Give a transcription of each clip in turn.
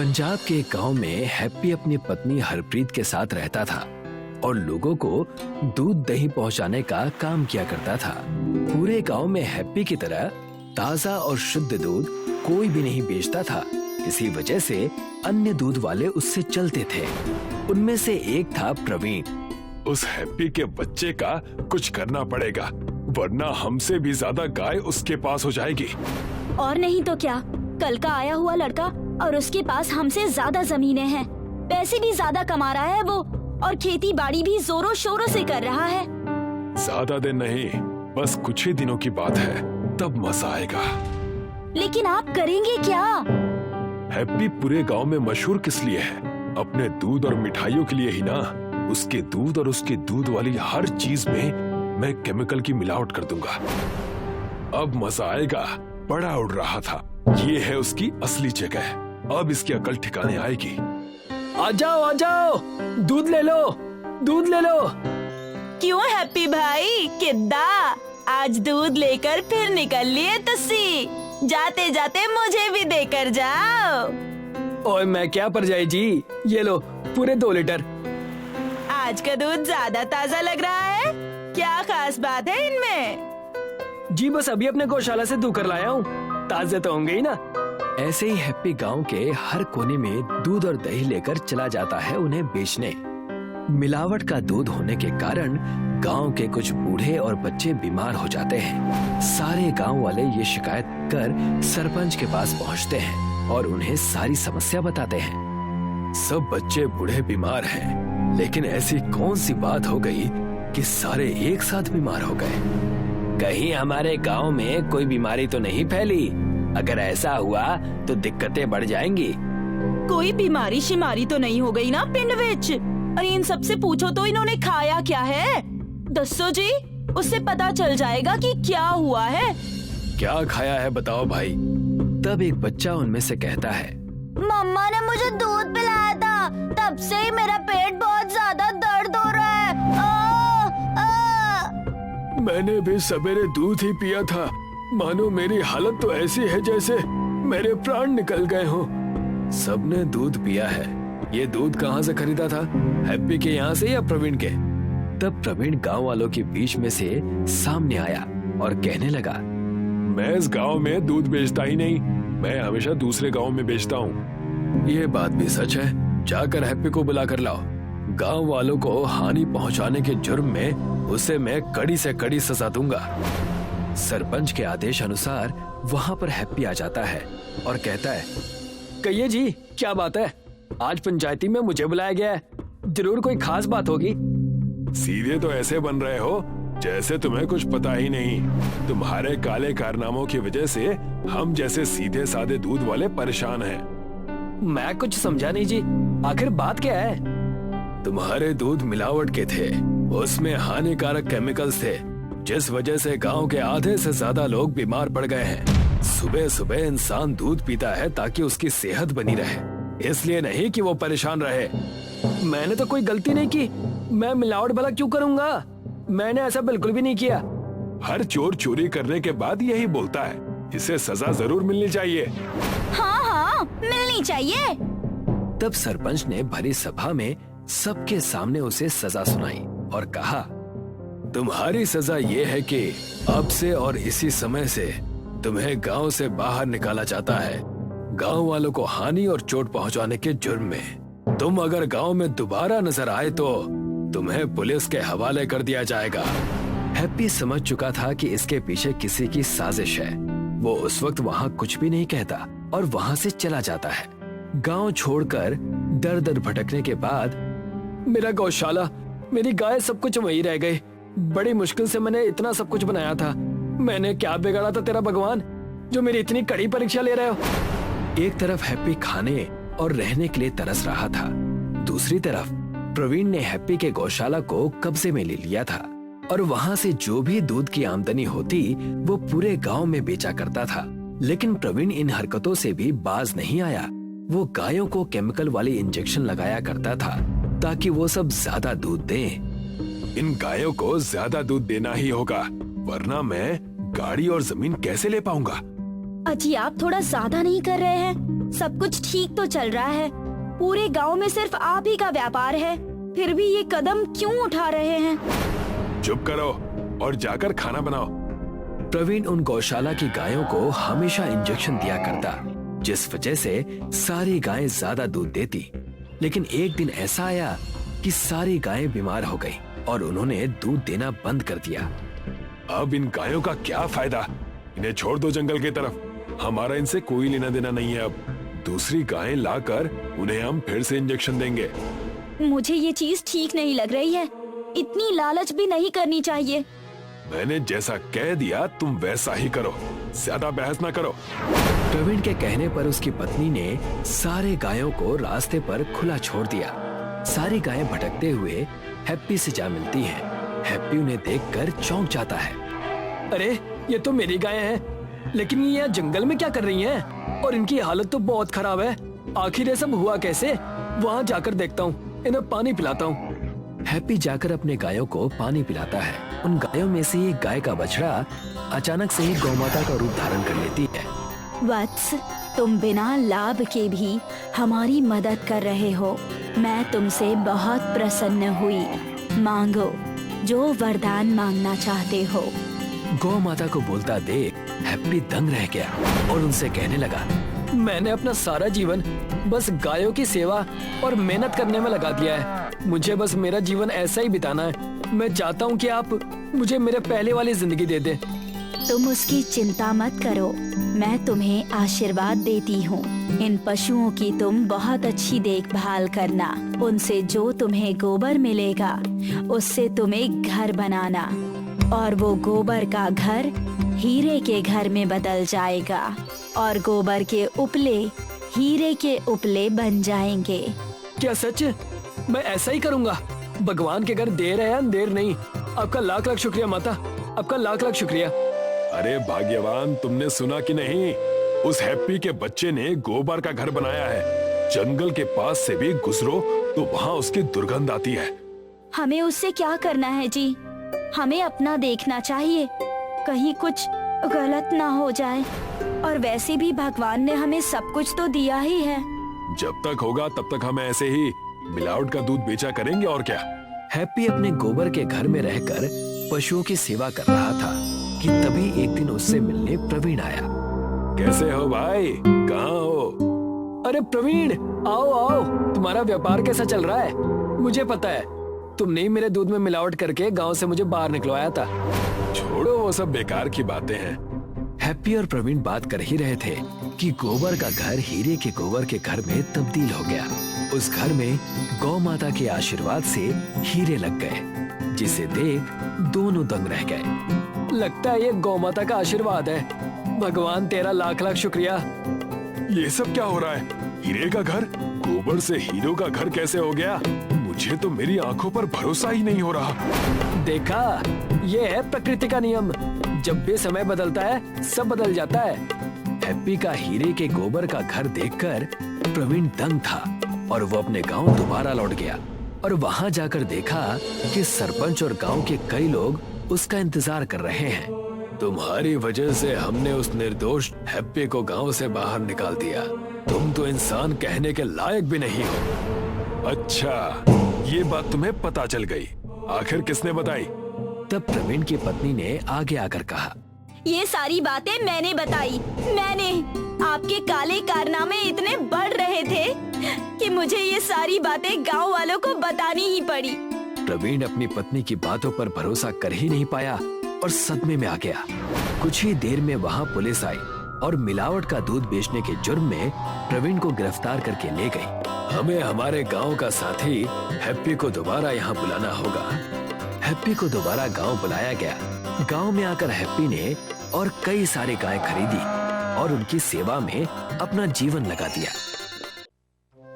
पंजाब के एक गांव में हैप्पी अपनी पत्नी हरप्रीत के साथ रहता था और लोगों को दूध दही पहुंचाने का काम किया करता था। पूरे गांव में हैप्पी की तरह ताजा और शुद्ध दूध कोई भी नहीं बेचता था। इसी वजह से अन्य दूध वाले उससे चलते थे। उनमें से एक था प्रवीण। उस हैप्पी के बच्चे का कुछ करना पड़ेगा, वरना हमसे भी ज्यादा गाय उसके पास हो जाएगी। और नहीं तो क्या, कल का आया हुआ लड़का और उसके पास हमसे ज्यादा जमीनें हैं, पैसे भी ज्यादा कमा रहा है वो, और खेती बाड़ी भी जोरों शोरों से कर रहा है। ज्यादा दिन नहीं, बस कुछ ही दिनों की बात है, तब मजा आएगा। लेकिन आप करेंगे क्या? हैप्पी पूरे गांव में मशहूर किस लिए है? अपने दूध और मिठाइयों के लिए ही ना। उसके दूध और उसके दूध वाली हर चीज में मैं केमिकल की मिलावट कर दूंगा। अब मजा आएगा। बड़ा उड़ रहा था, ये है उसकी असली जगह। अब इसकी अकल ठिकाने आएगी। आ जाओ, दूध ले लो, दूध ले लो। क्यों हैप्पी भाई, किद्दा आज दूध लेकर फिर निकल लिए तुसी? जाते जाते मुझे भी देकर जाओ। ओए मैं क्या परजाई जी, ये लो पूरे 2 लीटर। आज का दूध ज्यादा ताजा लग रहा है, क्या खास बात है इनमें? जी बस अभी अपने गौशाला से दूध कर लाया हूँ, ताजे तो होंगे ही ना। ऐसे ही हैप्पी गांव के हर कोने में दूध और दही लेकर चला जाता है उन्हें बेचने। मिलावट का दूध होने के कारण गांव के कुछ बूढ़े और बच्चे बीमार हो जाते हैं। सारे गांव वाले ये शिकायत कर सरपंच के पास पहुंचते हैं और उन्हें सारी समस्या बताते हैं। सब बच्चे बूढ़े बीमार हैं, लेकिन ऐसी कौन सी बात हो गई कि सारे एक साथ बीमार हो गए? कहीं हमारे गांव में कोई बीमारी तो नहीं फैली? अगर ऐसा हुआ तो दिक्कतें बढ़ जाएंगी। कोई बीमारी शिमारी तो नहीं हो गई ना पिंड विच? अरे इन सब से पूछो तो इन्होंने खाया क्या है? दसो जी, उससे पता चल जाएगा कि क्या हुआ है। क्या खाया है बताओ भाई। तब एक बच्चा उनमें से कहता है, मम्मा ने मुझे दूध पिलाया था, तब से ही मेरा पेट बहुत ज्यादा दर्द हो रहा है। मैंने भी सवेरे दूध ही पिया था, मानो मेरी हालत तो ऐसी है जैसे मेरे प्राण निकल गए हों। सबने दूध पिया है। ये दूध कहाँ से खरीदा था? हैप्पी के यहाँ से या प्रवीण के? तब प्रवीण गांव वालों के बीच में से सामने आया और कहने लगा, मैं इस गांव में दूध बेचता ही नहीं, मैं हमेशा दूसरे गांव में बेचता हूँ। ये बात भी सच है, जाकर हैप्पी को बुला कर लाओ। गांव वालों को हानि पहुंचाने के जुर्म में उसे मैं कड़ी से कड़ी सजा दूंगा। सरपंच के आदेश अनुसार वहाँ पर हैप्पी आ जाता है और कहता है, कहिए जी क्या बात है? आज पंचायती में मुझे बुलाया गया है, जरूर कोई खास बात होगी। सीधे तो ऐसे बन रहे हो जैसे तुम्हें कुछ पता ही नहीं। तुम्हारे काले कारनामों की वजह से हम जैसे सीधे साधे दूध वाले परेशान हैं। मैं कुछ समझा नहीं जी, आखिर बात क्या है? तुम्हारे दूध मिलावट के थे, उसमें हानिकारक केमिकल्स थे, जिस वजह से गांव के आधे से ज्यादा लोग बीमार पड़ गए हैं। सुबह सुबह इंसान दूध पीता है ताकि उसकी सेहत बनी रहे, इसलिए नहीं कि वो परेशान रहे। मैंने तो कोई गलती नहीं की, मैं मिलावट भला क्यों करूंगा? मैंने ऐसा बिल्कुल भी नहीं किया। हर चोर चोरी करने के बाद यही बोलता है, इसे सजा जरूर मिलनी चाहिए। हाँ, मिलनी चाहिए। तब सरपंच ने भरी सभा में सबके सामने उसे सजा सुनाई और कहा, तुम्हारी सजा ये है कि अब से और इसी समय से तुम्हें गांव से बाहर निकाला जाता है, गांव वालों को हानि और चोट पहुंचाने के जुर्म में। तुम अगर गांव में दोबारा नजर आए तो तुम्हें पुलिस के हवाले कर दिया जाएगा। हैप्पी समझ चुका था कि इसके पीछे किसी की साजिश है। वो उस वक्त वहाँ कुछ भी नहीं कहता और वहाँ से चला जाता है। गांव छोड़कर दर दर भटकने के बाद मेरा गौशाला, मेरी गाय, सब कुछ वहीं रह गए। बड़ी मुश्किल से मैंने इतना सब कुछ बनाया था। मैंने क्या बिगाड़ा था तेरा भगवान, जो मेरी इतनी कड़ी परीक्षा ले रहे हो? एक तरफ हैप्पी खाने और रहने के लिए तरस रहा था, दूसरी तरफ प्रवीण ने हैप्पी के गौशाला को कब्जे में ले लिया था और वहाँ से जो भी दूध की आमदनी होती वो पूरे गांव में बेचा करता था। लेकिन प्रवीण इन हरकतों से भी बाज नहीं आया। वो गायों को केमिकल वाली इंजेक्शन लगाया करता था ताकि वो सब ज्यादा दूध दें। इन गायों को ज्यादा दूध देना ही होगा, वरना मैं गाड़ी और जमीन कैसे ले पाऊंगा? अजी आप थोड़ा ज्यादा नहीं कर रहे हैं? सब कुछ ठीक तो चल रहा है। पूरे गांव में सिर्फ आप ही का व्यापार है, फिर भी ये कदम क्यों उठा रहे हैं? चुप करो और जाकर खाना बनाओ। प्रवीण उन गौशाला की गायों को हमेशा इंजेक्शन दिया करता, जिस वजह से सारी गायें ज्यादा दूध देती। लेकिन एक दिन ऐसा आया कि सारी गायें बीमार हो गई और उन्होंने दूध देना बंद कर दिया। अब इन गायों का क्या फायदा? इन्हें छोड़ दो जंगल की तरफ, हमारा इनसे कोई लेना देना नहीं है। अब दूसरी गायें लाकर उन्हें हम फिर से इंजेक्शन देंगे। मुझे ये चीज ठीक नहीं लग रही है। इतनी लालच भी नहीं करनी चाहिए। मैंने जैसा कह दिया तुम वैसा ही करो, ज्यादा बहस ना करो। प्रवीण के कहने पर उसकी पत्नी ने सारे गायों को रास्ते पर खुला छोड़ दिया। सारी गायें भटकते हुए हैप्पी से जा मिलती हैं। हैप्पी उन्हें देखकर चौंक जाता है। अरे ये तो मेरी गायें हैं, लेकिन ये यहाँ जंगल में क्या कर रही हैं? और इनकी हालत तो बहुत खराब है। आखिर ये सब हुआ कैसे? वहाँ जाकर देखता हूँ, इन्हें पानी पिलाता हूँ। हैप्पी जाकर अपने गायों को पानी पिलाता है। उन गायों में से एक गाय का बछड़ा अचानक से ही गौमाता का रूप धारण कर लेती है। वत्स, तुम बिना लाभ के भी हमारी मदद कर रहे हो। मैं तुमसे बहुत प्रसन्न हुई। मांगो जो वरदान मांगना चाहते हो। गौ माता को बोलता देख हैप्पी दंग रह गया और उनसे कहने लगा, मैंने अपना सारा जीवन बस गायों की सेवा और मेहनत करने में लगा दिया है। मुझे बस मेरा जीवन ऐसा ही बिताना है। मैं चाहता हूँ कि आप मुझे मेरे पहले वाली जिंदगी दे दें। तुम उसकी चिंता मत करो, मैं तुम्हें आशीर्वाद देती हूँ। इन पशुओं की तुम बहुत अच्छी देखभाल करना। उनसे जो तुम्हें गोबर मिलेगा उससे तुम एक घर बनाना, और वो गोबर का घर हीरे के घर में बदल जाएगा और गोबर के उपले हीरे के उपले बन जाएंगे। क्या सच? मैं ऐसा ही करूँगा। भगवान के घर देर है अंधेर नहीं। आपका लाख लाख शुक्रिया माता, आपका लाख लाख शुक्रिया। अरे भाग्यवान, तुमने सुना कि नहीं? उस हैप्पी के बच्चे ने गोबर का घर बनाया है। जंगल के पास से भी गुजरो तो वहाँ उसकी दुर्गंध आती है। हमें उससे क्या करना है जी? हमें अपना देखना चाहिए, कहीं कुछ गलत ना हो जाए। और वैसे भी भगवान ने हमें सब कुछ तो दिया ही है। जब तक होगा तब तक हम ऐसे ही मिलावट का दूध बेचा करेंगे, और क्या। हैप्पी अपने गोबर के घर में रहकर पशुओं की सेवा कर रहा था कि तभी एक दिन उससे मिलने प्रवीण आया। कैसे हो भाई, कहाँ हो? अरे प्रवीण, आओ आओ, तुम्हारा व्यापार कैसा चल रहा है? मुझे पता है, तुमने ही मेरे दूध में मिलावट करके गांव से मुझे बाहर निकलवाया था। छोड़ो, वो सब बेकार की बातें हैं। हैप्पी और प्रवीण बात कर ही रहे थे कि गोबर का घर हीरे के गोबर के घर में तब्दील हो गया। उस घर में गौ माता के आशीर्वाद से हीरे लग गए, जिसे देख दोनों दंग रह गए। लगता है ये गौ माता का आशीर्वाद है। भगवान तेरा लाख लाख शुक्रिया। ये सब क्या हो रहा है? हीरे का घर गोबर से हीरो का घर कैसे हो गया? मुझे तो मेरी आंखों पर भरोसा ही नहीं हो रहा। देखा, ये है प्रकृति का नियम। जब भी समय बदलता है सब बदल जाता है। हैप्पी का हीरे के गोबर का घर देखकर प्रवीण दंग था और वो अपने गांव दोबारा लौट गया और वहां जाकर देखा कि सरपंच और गांव के कई लोग उसका इंतजार कर रहे हैं। तुम्हारी वजह से हमने उस निर्दोष हैप्पी को गांव से बाहर निकाल दिया। तुम तो इंसान कहने के लायक भी नहीं हो। अच्छा, ये बात तुम्हें पता चल गई। आखिर किसने बताई? तब प्रवीण की पत्नी ने आगे आकर कहा, ये सारी बातें मैंने बताई। मैंने आपके काले कारनामे इतने बढ़ रहे थे कि मुझे ये सारी बातें गांव वालों को बतानी ही पड़ी। प्रवीण अपनी पत्नी की बातों पर भरोसा कर ही नहीं पाया और सदमे में आ गया। कुछ ही देर में वहाँ पुलिस आई और मिलावट का दूध बेचने के जुर्म में प्रवीण को गिरफ्तार करके ले गई। हमें हमारे गांव का साथी हैप्पी को दोबारा यहाँ बुलाना होगा। हैप्पी को दोबारा गांव बुलाया गया। गांव में आकर हैप्पी ने और कई सारे गाय खरीदी और उनकी सेवा में अपना जीवन लगा दिया।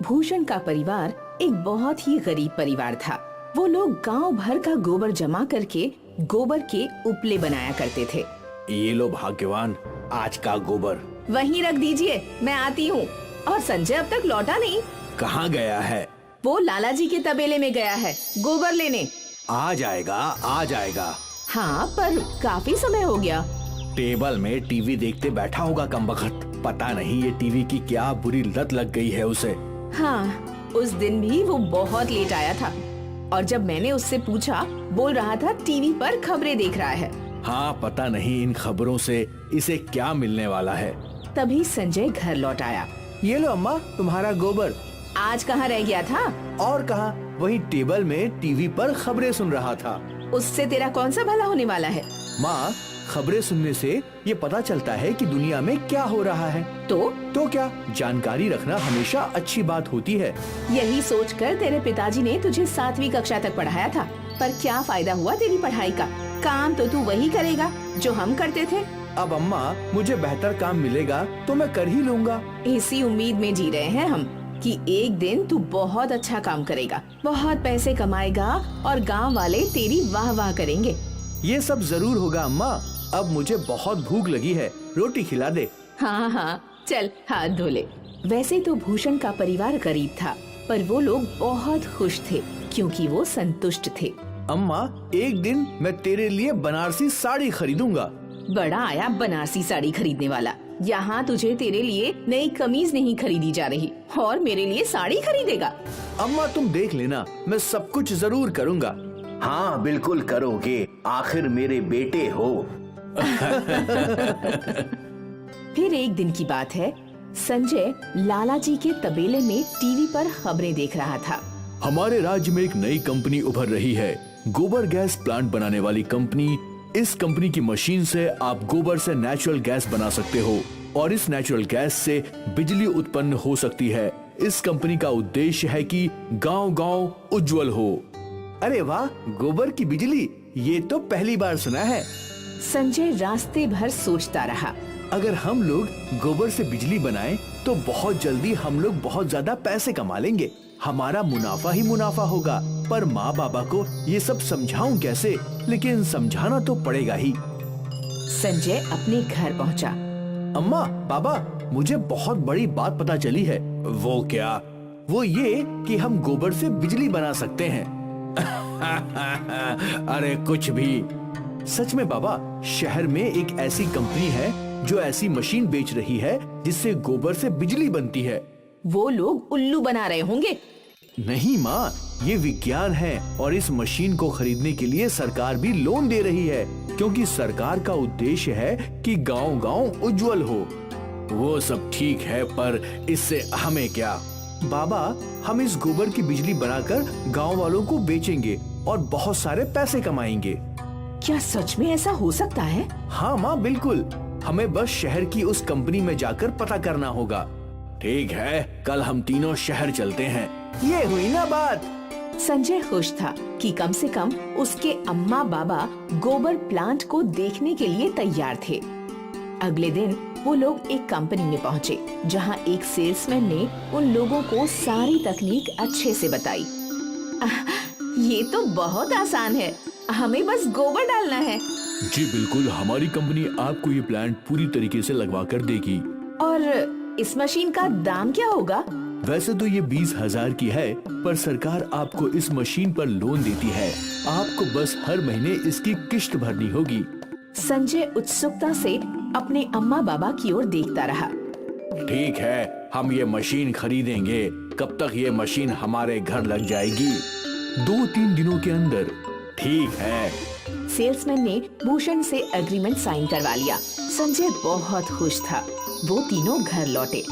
भूषण का परिवार एक बहुत ही गरीब परिवार था। वो लोग गांव भर का गोबर जमा करके गोबर के उपले बनाया करते थे। ये लो भाग्यवान, आज का गोबर। वहीं रख दीजिए, मैं आती हूँ। और संजय अब तक लौटा नहीं। कहाँ गया है? वो लाला जी के तबेले में गया है गोबर लेने। आ जाएगा, आ जाएगा। हाँ, पर काफी समय हो गया। टेबल में टीवी देखते बैठा होगा कमबख्त। पता नहीं ये टीवी की क्या बुरी लत लग गई है उसे। हाँ, उस दिन भी वो बहुत लेट आया था और जब मैंने उससे पूछा, बोल रहा था टीवी पर खबरें देख रहा है। हाँ, पता नहीं इन खबरों से इसे क्या मिलने वाला है। तभी संजय घर लौट आया। ये लो अम्मा, तुम्हारा गोबर। आज कहाँ रह गया था? और कहा, वही टेबल में टीवी पर खबरें सुन रहा था। उससे तेरा कौन सा भला होने वाला है? माँ, खबरें सुनने से ये पता चलता है कि दुनिया में क्या हो रहा है। तो क्या, जानकारी रखना हमेशा अच्छी बात होती है। यही सोचकर तेरे पिताजी ने तुझे 7वीं कक्षा तक पढ़ाया था, पर क्या फायदा हुआ तेरी पढ़ाई का? काम तो तू वही करेगा जो हम करते थे। अब अम्मा, मुझे बेहतर काम मिलेगा तो मैं कर ही लूँगा। इसी उम्मीद में जी रहे हैं हम कि एक दिन तू बहुत अच्छा काम करेगा, बहुत पैसे कमाएगा और गांव वाले तेरी वाह वाह करेंगे। ये सब जरूर होगा अम्मा। अब मुझे बहुत भूख लगी है, रोटी खिला दे। हाँ हाँ, चल हाथ धो ले। वैसे तो भूषण का परिवार गरीब था, पर वो लोग बहुत खुश थे क्योंकि वो संतुष्ट थे। अम्मा, एक दिन मैं तेरे लिए बनारसी साड़ी खरीदूंगा। बड़ा आया बनारसी साड़ी खरीदने वाला। यहाँ तुझे तेरे लिए नई कमीज नहीं खरीदी जा रही और मेरे लिए साड़ी खरीदेगा। अम्मा, तुम देख लेना, मैं सब कुछ जरूर करूँगा। हाँ, बिल्कुल करोगे, आखिर मेरे बेटे हो। फिर एक दिन की बात है, संजय लाला जी के तबेले में टीवी पर खबरें देख रहा था। हमारे राज्य में एक नई कंपनी उभर रही है, गोबर गैस प्लांट बनाने वाली कंपनी। इस कंपनी की मशीन से आप गोबर से नेचुरल गैस बना सकते हो और इस नेचुरल गैस से बिजली उत्पन्न हो सकती है। इस कंपनी का उद्देश्य है कि गांव-गांव उज्जवल हो। अरे वाह, गोबर की बिजली, ये तो पहली बार सुना है। संजय रास्ते भर सोचता रहा। अगर हम लोग गोबर से बिजली बनाएं तो बहुत जल्दी हम लोग बहुत ज्यादा पैसे कमा लेंगे। हमारा मुनाफा ही मुनाफा होगा। पर माँ बाबा को ये सब समझाऊं कैसे? लेकिन समझाना तो पड़ेगा ही। संजय अपने घर पहुँचा। अम्मा, बाबा, मुझे बहुत बड़ी बात पता चली है। वो क्या? वो ये कि हम गोबर से बिजली बना सकते हैं। अरे कुछ भी। सच में बाबा, शहर में एक ऐसी कंपनी है जो ऐसी मशीन बेच रही है जिससे गोबर से बिजली बनती है। वो लोग उल्लू बना रहे होंगे। नहीं माँ, ये विज्ञान है और इस मशीन को खरीदने के लिए सरकार भी लोन दे रही है, क्योंकि सरकार का उद्देश्य है कि गांव-गांव उज्जवल हो। वो सब ठीक है, पर इससे हमें क्या? बाबा, हम इस गोबर की बिजली बनाकर गांव वालों को बेचेंगे और बहुत सारे पैसे कमाएंगे। क्या सच में ऐसा हो सकता है? हाँ माँ, बिल्कुल। हमें बस शहर की उस कंपनी में जाकर पता करना होगा। ठीक है, कल हम तीनों शहर चलते हैं। ये हुई ना बात। संजय खुश था कि कम से कम उसके अम्मा बाबा गोबर प्लांट को देखने के लिए तैयार थे। अगले दिन वो लोग एक कंपनी में पहुँचे, जहाँ एक सेल्समैन ने उन लोगों को सारी तकनीक अच्छे से बताई। ये तो बहुत आसान है, हमें बस गोबर डालना है। जी बिल्कुल, हमारी कंपनी आपको ये प्लांट पूरी तरीके से लगवा कर देगी। और इस मशीन का दाम क्या होगा? वैसे तो ये 20,000 की है, पर सरकार आपको इस मशीन पर लोन देती है। आपको बस हर महीने इसकी किश्त भरनी होगी। संजय उत्सुकता से अपने अम्मा बाबा की ओर देखता रहा। ठीक है, हम ये मशीन खरीदेंगे। कब तक ये मशीन हमारे घर लग जाएगी? 2-3 दिनों के अंदर। ठीक है। सेल्समैन ने भूषण से एग्रीमेंट साइन करवा लिया। संजय बहुत खुश था। वो तीनों घर लौटे।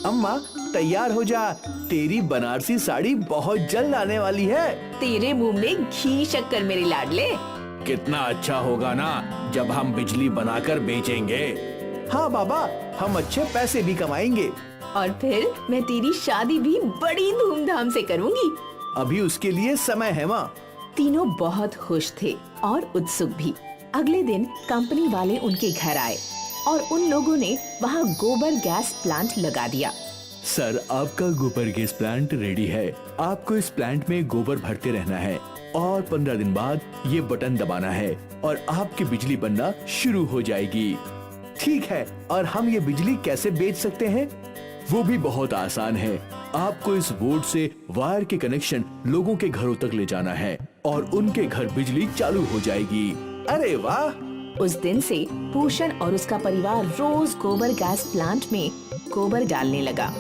अम्मा, तैयार हो जा, तेरी बनारसी साड़ी बहुत जल्द आने वाली है। तेरे मुंह में घी शक्कर मेरे लाडले। कितना अच्छा होगा ना जब हम बिजली बनाकर बेचेंगे। हाँ बाबा, हम अच्छे पैसे भी कमाएंगे। और फिर मैं तेरी शादी भी बड़ी धूमधाम से करूंगी। अभी उसके लिए समय है माँ। तीनों बहुत खुश थे और उत्सुक भी। अगले दिन कंपनी वाले उनके घर आए और उन लोगों ने वहाँ गोबर गैस प्लांट लगा दिया। सर, आपका गोबर गैस प्लांट रेडी है। आपको इस प्लांट में गोबर भरते रहना है और 15 दिन बाद ये बटन दबाना है और आपकी बिजली बनना शुरू हो जाएगी। ठीक है, और हम ये बिजली कैसे बेच सकते हैं? वो भी बहुत आसान है। आपको इस बोर्ड से वायर के कनेक्शन लोगों के घरों तक ले जाना है और उनके घर बिजली चालू हो जाएगी। अरे वाह, उस दिन से भूषण और उसका परिवार रोज गोबर गैस प्लांट में गोबर डालने लगा।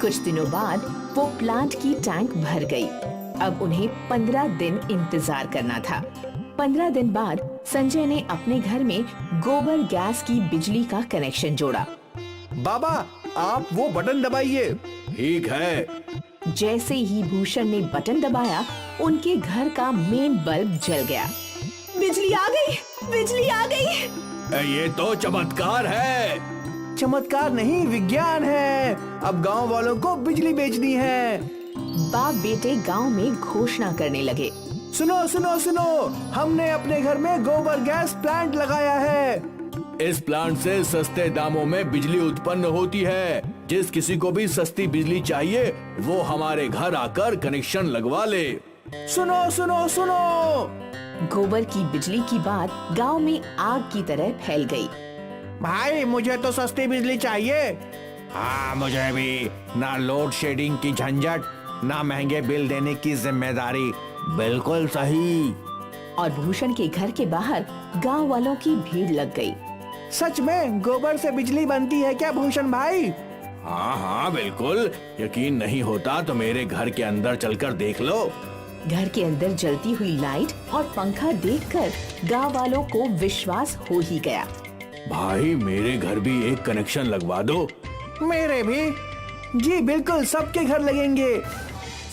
कुछ दिनों बाद वो प्लांट की टैंक भर गई। अब उन्हें 15 दिन इंतजार करना था। 15 दिन बाद संजय ने अपने घर में गोबर गैस की बिजली का कनेक्शन जोड़ा। बाबा, आप वो बटन दबाइए। ठीक है। जैसे ही भूषण ने बटन दबाया, उनके घर का मेन बल्ब जल गया। बिजली आ गई, बिजली आ गई। ये तो चमत्कार है। चमत्कार नहीं, विज्ञान है। अब गांव वालों को बिजली बेचनी है। बाप बेटे गांव में घोषणा करने लगे। सुनो सुनो सुनो, हमने अपने घर में गोबर गैस प्लांट लगाया है। इस प्लांट से सस्ते दामों में बिजली उत्पन्न होती है। जिस किसी को भी सस्ती बिजली चाहिए वो हमारे घर आकर कनेक्शन लगवा ले। सुनो सुनो सुनो। गोबर की बिजली की बात गांव में आग की तरह फैल गई। भाई, मुझे तो सस्ती बिजली चाहिए। हाँ, मुझे भी। ना लोड शेडिंग की झंझट, ना महंगे बिल देने की जिम्मेदारी। बिल्कुल सही। और भूषण के घर के बाहर गांव वालों की भीड़ लग गई। सच में गोबर से बिजली बनती है क्या भूषण भाई? हाँ हाँ बिल्कुल। यकीन नहीं होता तो मेरे घर के अंदर चलकर देख लो। घर के अंदर जलती हुई लाइट और पंखा देखकर गांव वालों को विश्वास हो ही गया। भाई, मेरे घर भी एक कनेक्शन लगवा दो। मेरे भी। जी बिल्कुल, सबके घर लगेंगे।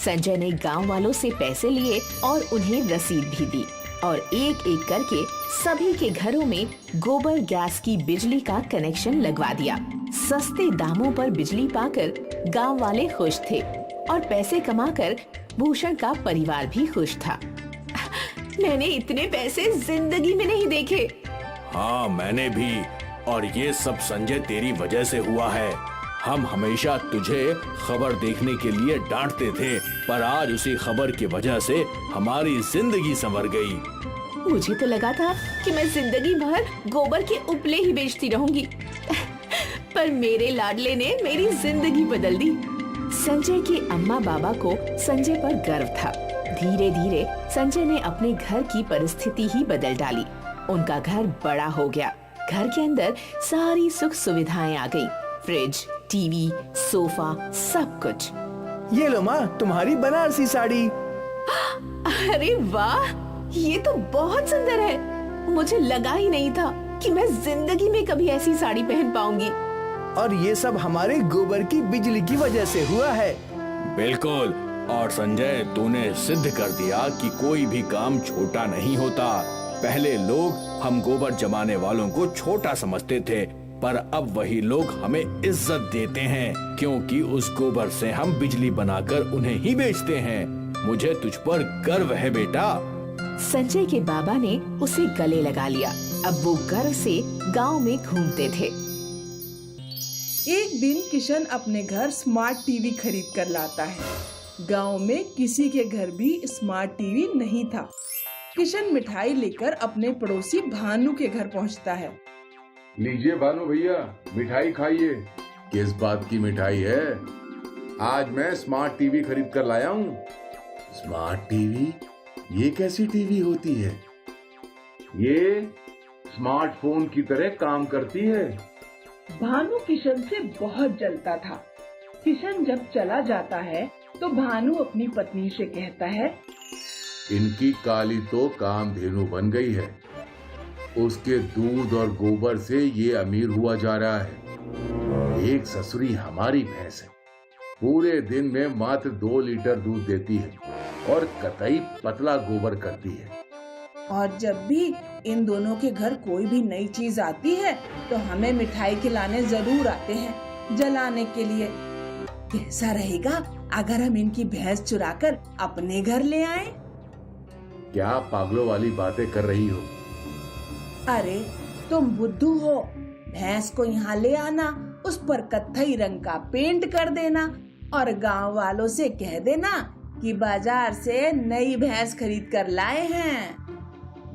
संजय ने गांव वालों से पैसे लिए और उन्हें रसीद भी दी और एक एक करके सभी के घरों में गोबर गैस की बिजली का कनेक्शन लगवा दिया। सस्ते दामों पर बिजली पाकर गांव वाले खुश थे और पैसे कमाकर भूषण का परिवार भी खुश था। मैंने इतने पैसे जिंदगी में नहीं देखे। हाँ, मैंने भी। और ये सब संजय तेरी वजह से हुआ है। हम हमेशा तुझे खबर देखने के लिए डांटते थे, पर आज उसी खबर की वजह से हमारी जिंदगी संवर गई। मुझे तो लगा था कि मैं जिंदगी भर गोबर के उपले ही बेचती रहूंगी, पर मेरे लाडले ने मेरी जिंदगी बदल दी। संजय के अम्मा बाबा को संजय पर गर्व था। धीरे धीरे संजय ने अपने घर की परिस्थिति ही बदल डाली। उनका घर बड़ा हो गया। घर के अंदर सारी सुख सुविधाएं आ गई। फ्रिज, टीवी, सोफा, सब कुछ। ये लो माँ, तुम्हारी बनारसी साड़ी। अरे वाह, ये तो बहुत सुंदर है। मुझे लगा ही नहीं था कि मैं जिंदगी में कभी ऐसी साड़ी पहन पाऊंगी। और ये सब हमारे गोबर की बिजली की वजह से हुआ है। बिल्कुल। और संजय, तूने सिद्ध कर दिया कि कोई भी काम छोटा नहीं होता। पहले लोग हम गोबर जमाने वालों को छोटा समझते थे, पर अब वही लोग हमें इज्जत देते हैं, क्योंकि उस गोबर से हम बिजली बनाकर उन्हें ही बेचते हैं। मुझे तुझ पर गर्व है बेटा। संजय के बाबा ने उसे गले लगा लिया। अब वो गर्व से गांव में घूमते थे। एक दिन किशन अपने घर स्मार्ट टीवी खरीद कर लाता है। गांव में किसी के घर भी स्मार्ट टीवी नहीं था। किशन मिठाई लेकर अपने पड़ोसी भानु के घर पहुंचता है। लीजिए भानु भैया, मिठाई खाइए। किस बात की मिठाई है? आज मैं स्मार्ट टीवी खरीद कर लाया हूँ। Smart TV? ये कैसी टीवी होती है? ये स्मार्टफोन की तरह काम करती है। भानु किशन से बहुत जलता था। किशन जब चला जाता है तो भानु अपनी पत्नी से कहता है, इनकी काली तो कामधेनु बन गई है। उसके दूध और गोबर से ये अमीर हुआ जा रहा है। एक ससुरी हमारी भैंस है, पूरे दिन में मात्र 2 लीटर दूध देती है और कतई पतला गोबर करती है। और जब भी इन दोनों के घर कोई भी नई चीज आती है तो हमें मिठाई खिलाने जरूर आते हैं जलाने के लिए। कैसा रहेगा अगर हम इनकी भैंस चुराकर अपने घर ले आएं? क्या पागलों वाली बातें कर रही हो? अरे तुम बुद्धू हो। भैंस को यहाँ ले आना, उस पर कत्थई रंग का पेंट कर देना और गांव वालों से कह देना कि बाजार से नई भैंस खरीद कर लाए हैं।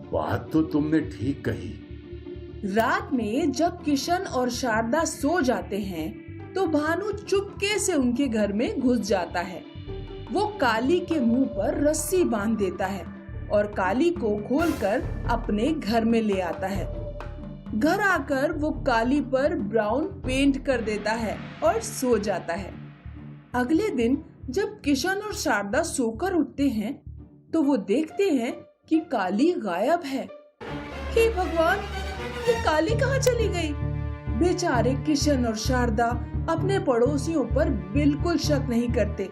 बात तो तुमने ठीक कही। रात में जब किशन और शारदा सो जाते हैं तो भानु चुपके से उनके घर में घुस जाता है। वो काली के मुंह पर रस्सी बांध देता है और काली को खोलकर अपने घर में ले आता है। घर आकर वो काली पर ब्राउन पेंट कर देता है और सो जाता है। अगले दिन जब किशन और शारदा सोकर उठते हैं तो वो देखते हैं कि काली गायब है। हे भगवान, ये काली कहाँ चली गई? बेचारे किशन और शारदा अपने पड़ोसियों पर बिल्कुल शक नहीं करते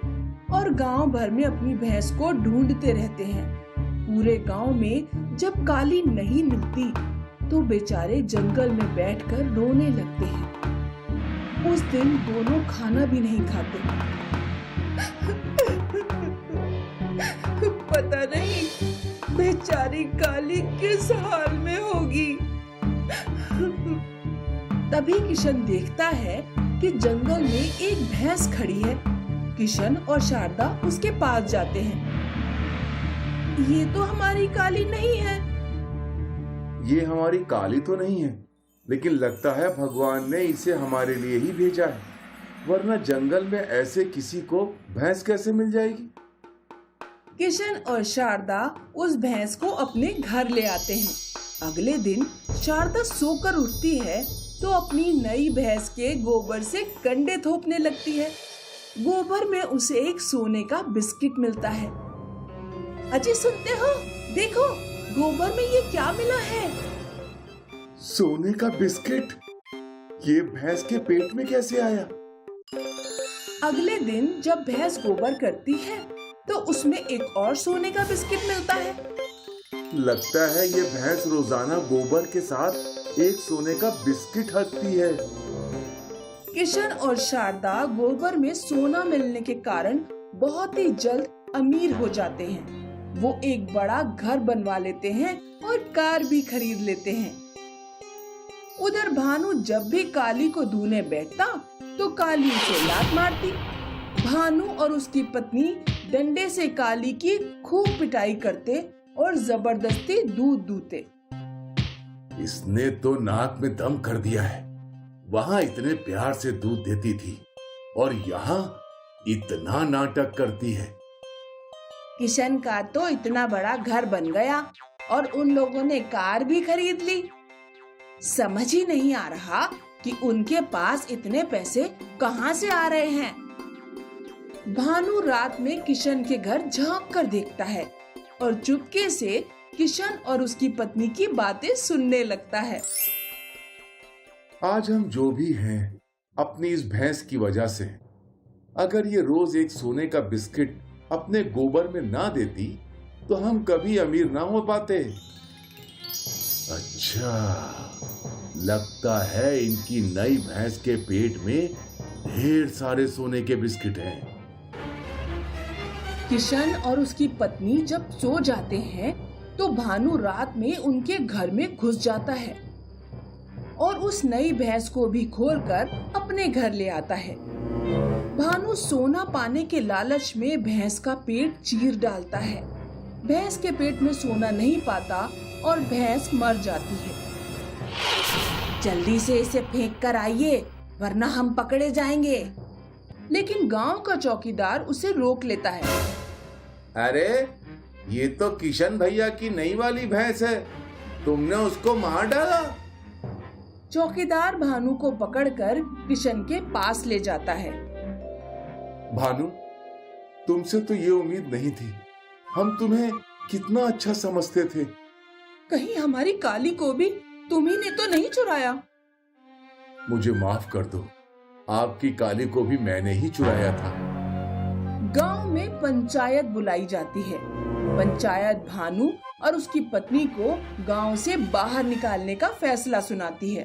और गांव भर में अपनी भैंस को ढूंढते रहते हैं। पूरे गांव में जब काली नहीं मिलती तो बेचारे जंगल में बैठकर रोने लगते हैं। उस दिन दोनों खाना भी नहीं खाते। पता नहीं बेचारी काली किस हाल में होगी। तभी किशन देखता है कि जंगल में एक भैंस खड़ी है। किशन और शारदा उसके पास जाते हैं। ये तो हमारी काली नहीं है। ये हमारी काली तो नहीं है, लेकिन लगता है भगवान ने इसे हमारे लिए ही भेजा है, वरना जंगल में ऐसे किसी को भैंस कैसे मिल जाएगी। किशन और शारदा उस भैंस को अपने घर ले आते हैं। अगले दिन शारदा सोकर उठती है तो अपनी नई भैंस के गोबर से कंडे थोपने लगती है। गोबर में उसे एक सोने का बिस्किट मिलता है। अजी सुनते हो? देखो गोबर में ये क्या मिला है? सोने का बिस्किट? ये भैंस के पेट में कैसे आया? अगले दिन जब भैंस गोबर करती है तो उसमें एक और सोने का बिस्किट मिलता है। लगता है ये भैंस रोजाना गोबर के साथ एक सोने का बिस्किट हकती है। किशन और शारदा गोबर में सोना मिलने के कारण बहुत ही जल्द अमीर हो जाते हैं। वो एक बड़ा घर बनवा लेते हैं और कार भी खरीद लेते हैं। उधर भानु जब भी काली को धोने बैठता तो काली उसे लात मारती। भानु और उसकी पत्नी डंडे से काली की खूब पिटाई करते और जबरदस्ती दूध दूते। इसने तो नाक में दम कर दिया है। वहाँ इतने प्यार से दूध देती थी और यहाँ इतना नाटक करती है। किशन का तो इतना बड़ा घर बन गया और उन लोगों ने कार भी खरीद ली। समझ ही नहीं आ रहा कि उनके पास इतने पैसे कहाँ से आ रहे हैं। भानु रात में किशन के घर झांक कर देखता है और चुपके से किशन और उसकी पत्नी की बातें सुनने लगता है। आज हम जो भी हैं अपनी इस भैंस की वजह से। अगर ये रोज एक सोने का बिस्किट अपने गोबर में ना देती तो हम कभी अमीर ना हो पाते। अच्छा, लगता है इनकी नई भैंस के पेट में ढेर सारे सोने के बिस्किट हैं। किशन और उसकी पत्नी जब सो जाते हैं तो भानु रात में उनके घर में घुस जाता है और उस नई भैंस को भी खोलकर अपने घर ले आता है। भानु सोना पाने के लालच में भैंस का पेट चीर डालता है। भैंस के पेट में सोना नहीं पाता और भैंस मर जाती है। जल्दी से इसे फेंक कर आइए वरना हम पकड़े जाएंगे। लेकिन गांव का चौकीदार उसे रोक लेता है। अरे ये तो किशन भैया की नई वाली भैंस है, तुमने उसको मार डाला। चौकीदार भानु को पकड़कर किशन के पास ले जाता है। भानु, तुमसे तो ये उम्मीद नहीं थी। हम तुम्हें कितना अच्छा समझते थे। कहीं हमारी काली को भी तुम्ही ने तो नहीं चुराया? मुझे माफ कर दो, आपकी काली को भी मैंने ही चुराया था। गांव में पंचायत बुलाई जाती है। पंचायत भानु और उसकी पत्नी को गांव से बाहर निकालने का फैसला सुनाती है।